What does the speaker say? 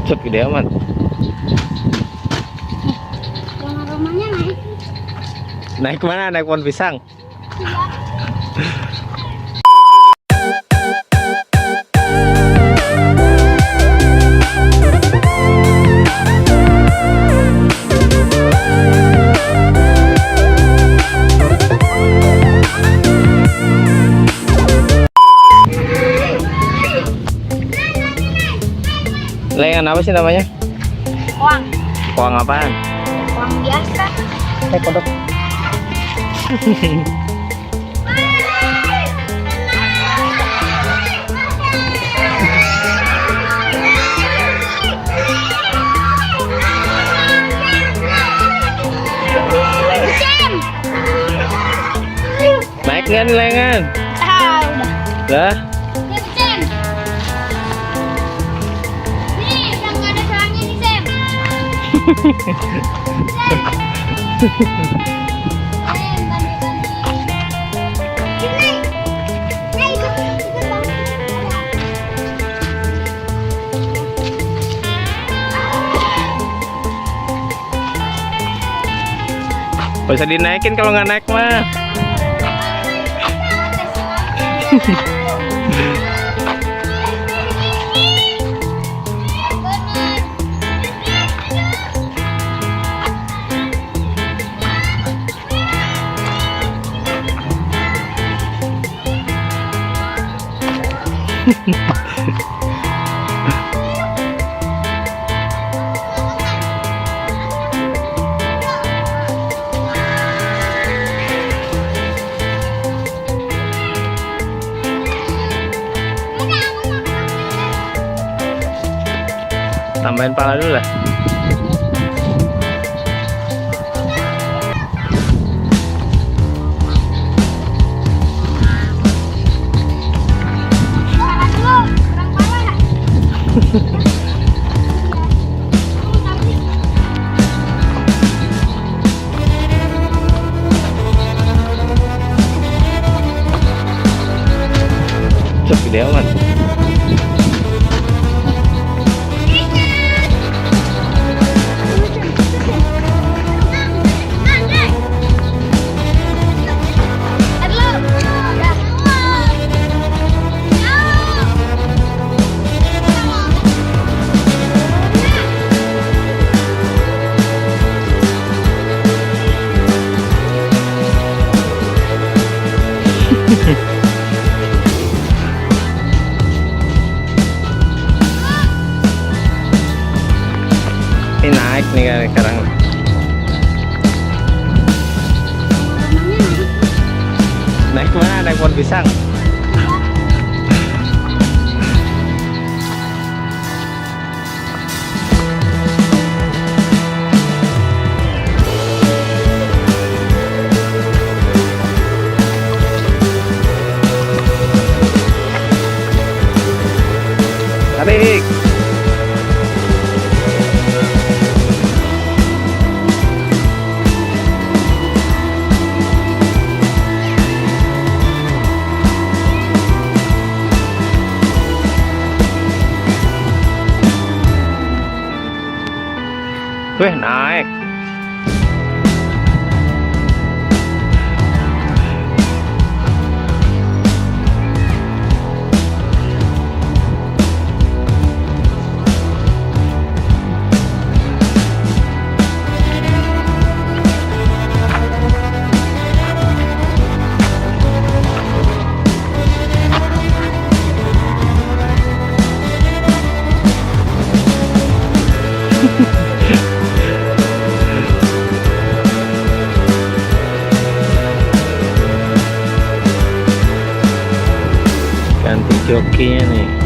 Cut, gede amat. Rumah-rumahnya naik. Naik mana? Naik pohon pisang. Lengan apa sih namanya? Kuang. Kuang apaan? Kuang biasa. Kodok. Naik nggak nih lengan? Ah, udah. Dah. Sam. Nih, udah nggak ada salahnya nih, Sam. Bisa dinaikin kalau nggak naik mah. Tambahin pala dulu lah. Cuk, gede amat. Ini naik nih kan sekarang. Naik mana? Naik pohon pisang. Tarik. Wih, naik. Ganti jokinya nih.